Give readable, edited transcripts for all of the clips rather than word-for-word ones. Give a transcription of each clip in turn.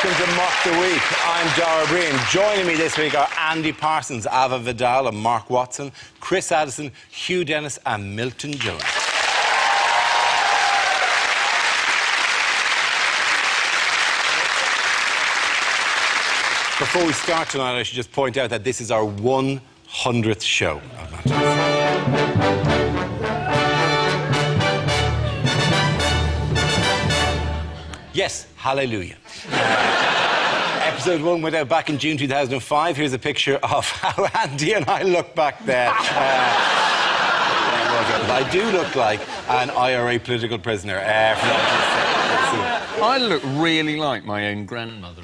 welcome to Mock the Week. I'm Dara Breen. Joining me this week are Andy Parsons, Ava Vidal and Mark Watson, Chris Addison, Hugh Dennis and Milton Jones. Before we start tonight, I should just point out that this is our 100th show. Yes, hallelujah. Episode 1 went out back in June 2005. Here's a picture of how Andy and I look back then. I do look like an IRA political prisoner. I look really like my own grandmother.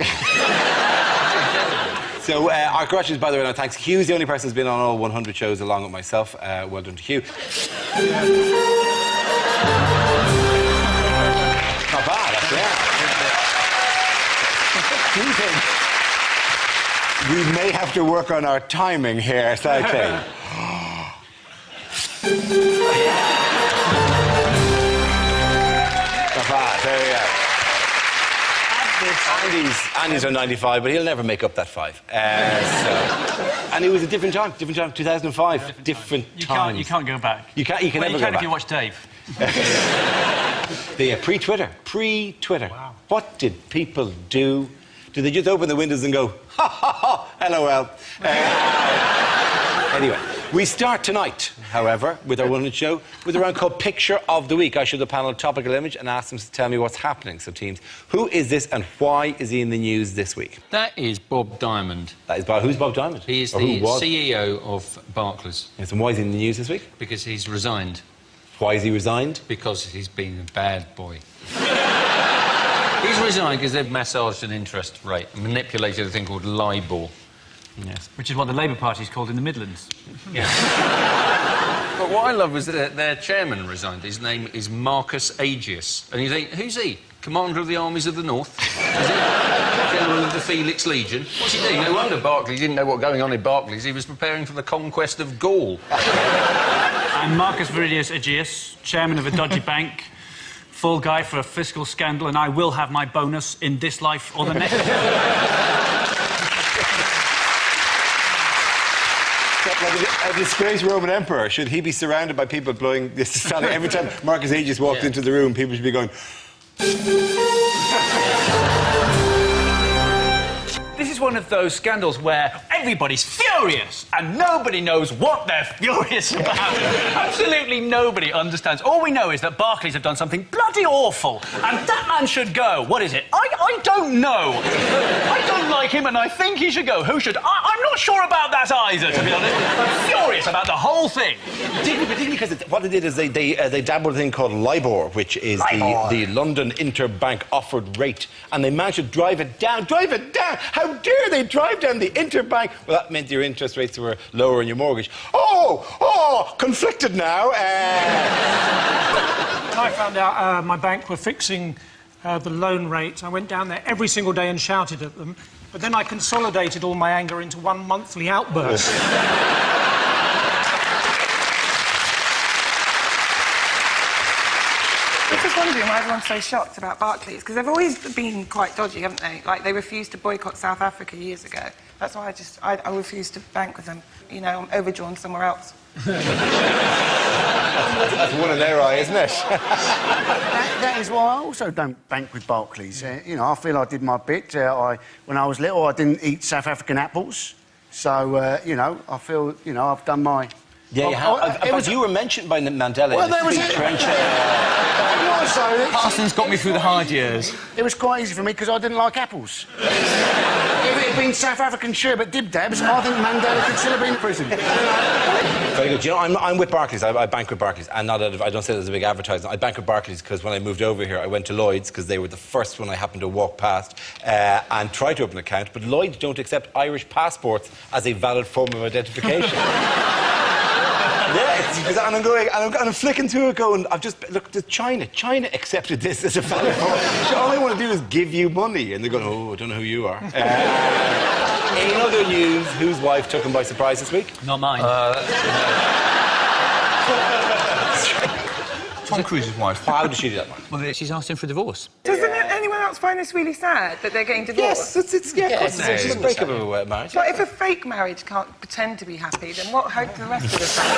So, our congratulations, by the way, now, thanks. Hugh's the only person who's been on all 100 shows along with myself. Well done to Hugh. Not bad, actually. We may have to work on our timing here slightly. Not bad, there we go. Andy's on 95, but he'll never make up that 5. And it was a different time, 2005, different time. You can't go back. You can never go back. If you watch Dave. The pre-Twitter. Wow. What did people do? Did they just open the windows and go, ha, ha, ha, LOL? Anyway, we start tonight, however, with our 100 show, with a round called Picture of the Week. I show the panel a topical image and ask them to tell me what's happening. So, teams, who is this and why is he in the news this week? That is Bob Diamond. That is Bob. Who's Bob Diamond? He is the CEO of Barclays. Yes, and why is he in the news this week? Because he's resigned. Why is he resigned? Because he's been a bad boy. He's resigned because they've massaged an interest rate and manipulated a thing called LIBOR. Yes. Which is what the Labour Party's called in the Midlands. Yeah. But what I love was that their chairman resigned. His name is Marcus Aegius. And you think, who's he? Commander of the Armies of the North? Is he? General of the Felix Legion? What's he doing? No wonder Barclays didn't know what was going on in Barclays. He was preparing for the conquest of Gaul. I'm Marcus Viridius Aegius, chairman of a dodgy bank, fall guy for a fiscal scandal, and I will have my bonus in this life or the next. Like a disgraced Roman emperor, should he be surrounded by people blowing this salad? Every time Marcus Aegius walked into the room, people should be going... This is one of those scandals where everybody's furious and nobody knows what they're furious about. Absolutely nobody understands. All we know is that Barclays have done something bloody awful and that man should go. What is it? I don't know. I don't like him and I think he should go. Who should? I'm not sure about that either, to be honest. I'm furious about the whole thing. Particularly because what they did is they dabbled a thing called LIBOR, which is the London Interbank Offered Rate, and they managed to drive it down. How dare they drive down the interbank? Well, that meant your interest rates were lower in your mortgage. Oh, conflicted now. When I found out my bank were fixing the loan rate, I went down there every single day and shouted at them, but then I consolidated all my anger into one monthly outburst. I'm just wondering why everyone's so shocked about Barclays, because they've always been quite dodgy, haven't they? Like, they refused to boycott South Africa years ago. That's why I refused to bank with them. You know, I'm overdrawn somewhere else. That's one in their eye, isn't it? that is why I also don't bank with Barclays. You know, I feel I did my bit. When I was little, I didn't eat South African apples. So, you know, I feel, you know, I've done my... Yeah, you have. You were mentioned by Mandela in the speech French... Parsons got me through the hard years. It was quite easy for me because I didn't like apples. If it had been South African sherbet dib-dabs, I think Mandela could still have been in prison. Very good. You know, I'm with Barclays. I bank with Barclays, and I don't say that as a big advertisement. I bank with Barclays because when I moved over here, I went to Lloyd's because they were the first one I happened to walk past and try to open an account. But Lloyd's don't accept Irish passports as a valid form of identification. Yeah, and I'm flicking through it going, I've just looked at China. China accepted this as a valid form. So all they want to do is give you money. And they're going, oh, I don't know who you are. In other news, whose wife took him by surprise this week? Not mine. Tom Cruise's wife. How did she do that, Mark? Well, she's asked him for a divorce. Doesn't anyone else else find this really sad that they're getting divorced? Yes, it's a breakup of a marriage. But if a fake marriage can't pretend to be happy, then what hope do the rest of us have?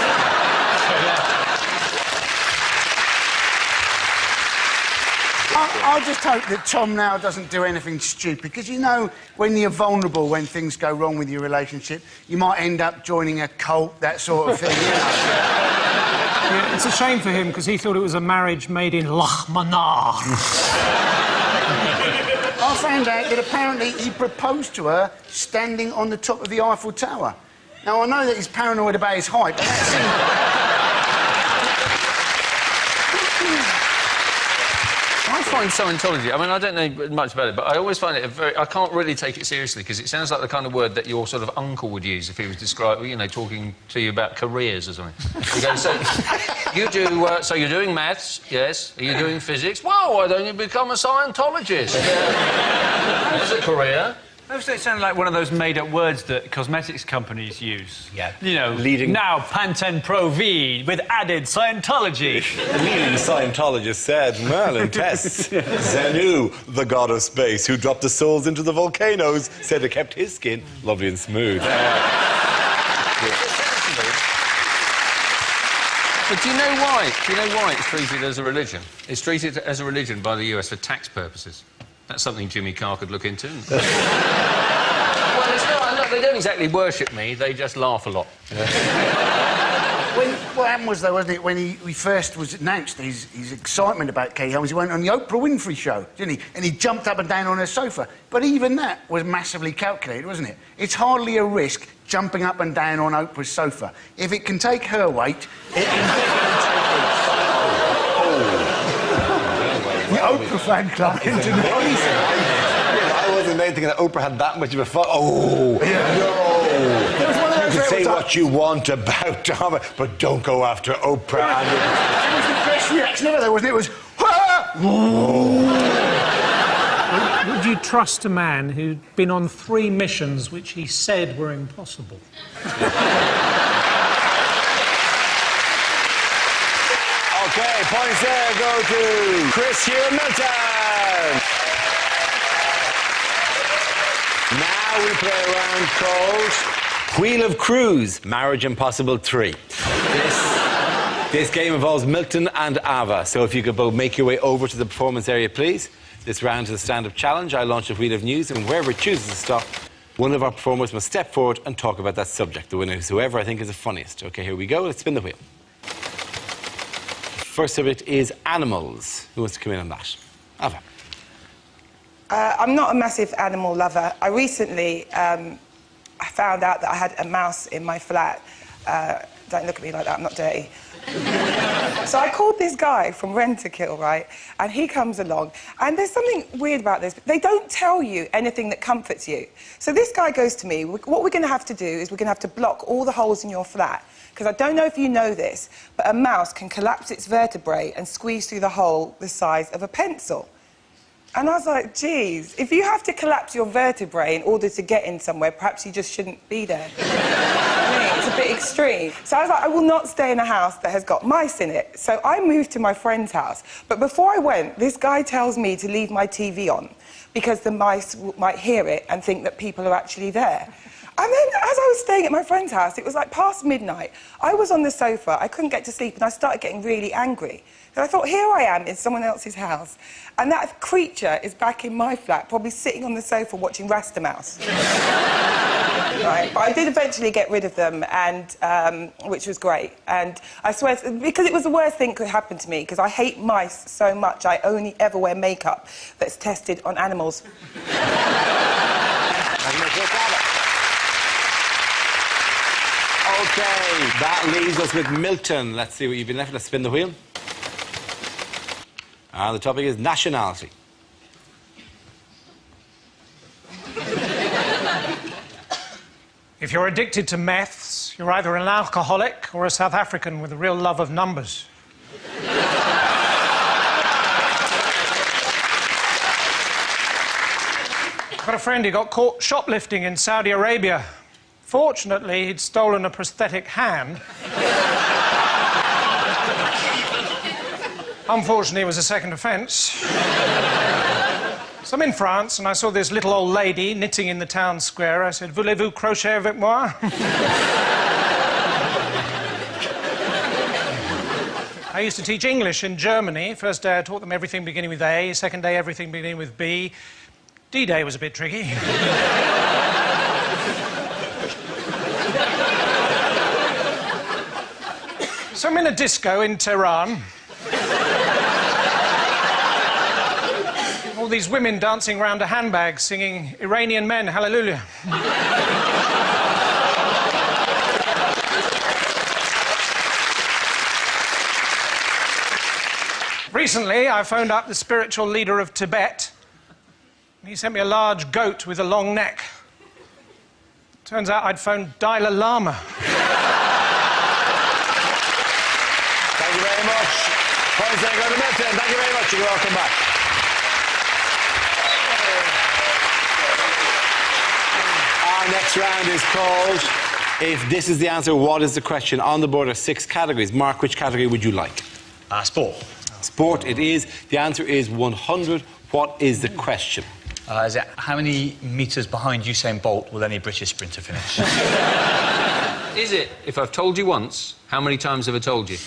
I just hope that Tom now doesn't do anything stupid, because you know, when you're vulnerable, when things go wrong with your relationship, you might end up joining a cult, that sort of thing, you know. Yeah, it's a shame for him, because he thought it was a marriage made in Lachmanar. I found out that apparently he proposed to her standing on the top of the Eiffel Tower. Now, I know that he's paranoid about his height, but that seems... I find Scientology, I mean, I don't know much about it, but I always find it I can't really take it seriously, because it sounds like the kind of word that your sort of uncle would use if he was describing, you know, talking to you about careers or something. You go, so you do, so you're doing maths, yes? Are you doing physics? Well, why don't you become a Scientologist? That's a career. It sounded like one of those made-up words that cosmetics companies use. Yeah. You know, leading... now Pantene Pro V with added Scientology. The leading Scientologist said, well, in tests, Zenu, the god of space, who dropped the souls into the volcanoes, said it kept his skin lovely and smooth. But do you know why? Do you know why it's treated as a religion? It's treated as a religion by the US for tax purposes. That's something Jimmy Carr could look into. Well, it's not, look, they don't exactly worship me, they just laugh a lot. What happened was, though, wasn't it, when he first was announced his excitement about Katie Holmes, he went on the Oprah Winfrey show, didn't he? And he jumped up and down on her sofa. But even that was massively calculated, wasn't it? It's hardly a risk jumping up and down on Oprah's sofa. If it can take her weight, it can definitely take his. The Oprah fan club into the I wasn't thinking that Oprah had that much of a fun. Oh, yeah. No. You can say what you want about Tom, but don't go after Oprah. Yeah. It was the best reaction ever, though, wasn't it? It was... Would you trust a man who'd been on 3 missions which he said were impossible? OK, points there go to Chris Hugh Milton. Now we play a round called Wheel of Cruise, Marriage Impossible 3. This game involves Milton and Ava, so if you could both make your way over to the performance area, please. This round is a stand-up challenge. I launch a wheel of news, and wherever it chooses to stop, one of our performers must step forward and talk about that subject. The winner is whoever I think is the funniest. OK, here we go. Let's spin the wheel. First subject is animals. Who wants to come in on that? Ava. I'm not a massive animal lover. I recently I found out that I had a mouse in my flat. Don't look at me like that, I'm not dirty. So I called this guy from Rent-A-Kill, right? And he comes along. And there's something weird about this. They don't tell you anything that comforts you. So this guy goes to me, what we're going to have to do is we're going to have to block all the holes in your flat. Because I don't know if you know this, but a mouse can collapse its vertebrae and squeeze through the hole the size of a pencil. And I was like, geez, if you have to collapse your vertebrae in order to get in somewhere, perhaps you just shouldn't be there. It's a bit extreme. So I was like, I will not stay in a house that has got mice in it. So I moved to my friend's house. But before I went, this guy tells me to leave my TV on because the mice might hear it and think that people are actually there. And then, as I was staying at my friend's house, it was like past midnight. I was on the sofa, I couldn't get to sleep, and I started getting really angry. And I thought, here I am in someone else's house, and that creature is back in my flat, probably sitting on the sofa watching Rasta Mouse. Right? But I did eventually get rid of them, and which was great. And I swear, because it was the worst thing that could happen to me, because I hate mice so much, I only ever wear makeup that's tested on animals. OK, that leaves us with Milton. Let's see what you've been left. Let's spin the wheel. And the topic is nationality. If you're addicted to meths, you're either an alcoholic or a South African with a real love of numbers. I've got a friend who got caught shoplifting in Saudi Arabia. Fortunately, he'd stolen a prosthetic hand. Unfortunately, it was a second offence. So I'm in France, and I saw this little old lady knitting in the town square. I said, voulez-vous crochet avec moi? I used to teach English in Germany. First day I taught them everything beginning with A, second day everything beginning with B. D-Day was a bit tricky. So I'm in a disco in Tehran. All these women dancing around a handbag singing Iranian Men, Hallelujah. Recently, I phoned up the spiritual leader of Tibet. He sent me a large goat with a long neck. Turns out I'd phoned Dalai Lama. Thank you very much. Thank you very much. You're welcome back. Our next round is called If This Is the Answer, What Is the Question? On the board are 6 categories. Mark, which category would you like? Sport. Sport it is. The answer is 100. What is the question? Is it how many metres behind Usain Bolt will any British sprinter finish? Is it, if I've told you once, how many times have I told you?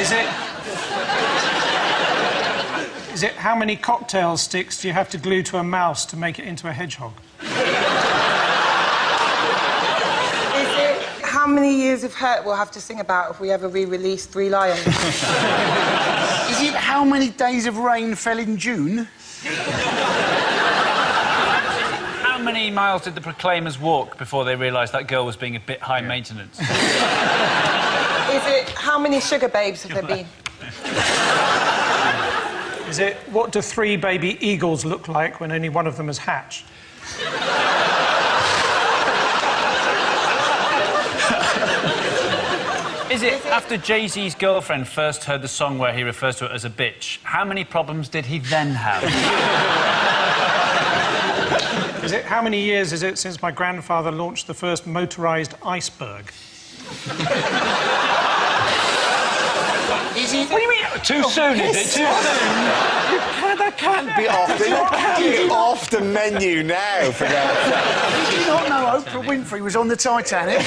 Is it how many cocktail sticks do you have to glue to a mouse to make it into a hedgehog? Is it how many years of hurt we'll have to sing about if we ever re-release Three Lions? Is it how many days of rain fell in June? How many miles did the Proclaimers walk before they realised that girl was being a bit high maintenance? Is it how many sugar babes have there been? Is it what do 3 baby eagles look like when only one of them has hatched? Is it after Jay-Z's girlfriend first heard the song where he refers to it as a bitch, how many problems did he then have? Is it how many years is it since my grandfather launched the first motorised iceberg? Is it... What do you mean? Too soon, is it? Too soon? That can't be off the menu now, for God's sake. Did you not know Oprah Winfrey was on the Titanic?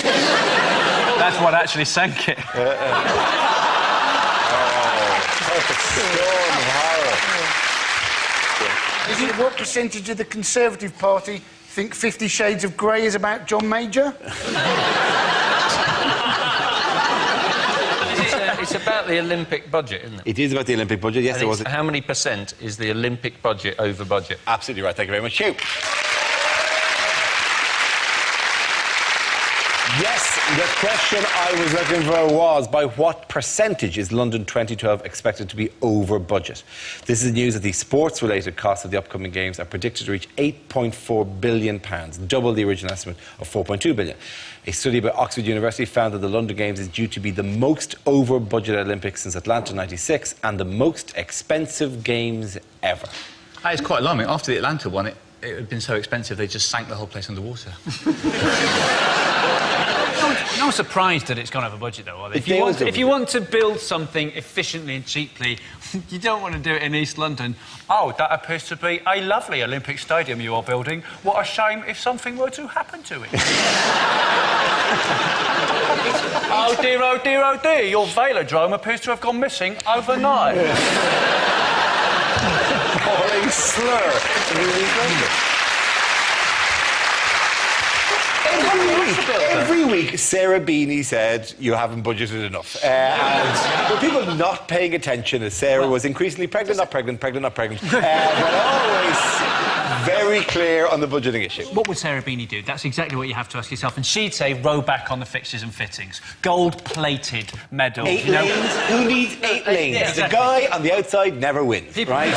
That's what actually sank it. Perfect storm of horror. Is it what percentage of the Conservative Party think 50 Shades of Grey is about John Major? It's about the Olympic budget, isn't it? It is about the Olympic budget, yes, there was. How many percent is the Olympic budget over budget? Absolutely right, thank you very much. Hugh. Yes, the question I was looking for was, by what percentage is London 2012 expected to be over budget? This is news that the sports-related costs of the upcoming Games are predicted to reach £8.4 billion, double the original estimate of £4.2 billion. A study by Oxford University found that the London Games is due to be the most over-budget Olympics since Atlanta '96 and the most expensive Games ever. It's quite alarming. After the Atlanta one, it had been so expensive they just sank the whole place underwater. No one's surprised that it's gone over budget, though, are they? If you want to build something efficiently and cheaply, you don't want to do it in East London. Oh, that appears to be a lovely Olympic stadium you are building. What a shame if something were to happen to it. Oh dear, oh dear, oh dear, your velodrome appears to have gone missing overnight. Falling slur. Every week, Sarah Beanie said, you haven't budgeted enough. And were people not paying attention as Sarah was increasingly pregnant, not pregnant, pregnant, not pregnant, but always very clear on the budgeting issue. What would Sarah Beanie do? That's exactly what you have to ask yourself. And she'd say, row back on the fixtures and fittings. Gold-plated medals. 8 lanes? Who needs 8 lanes? Yeah, exactly. The guy on the outside never wins, right?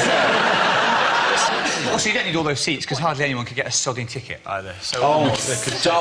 Also, you don't need all those seats because hardly anyone could get a sodding ticket either. So stop.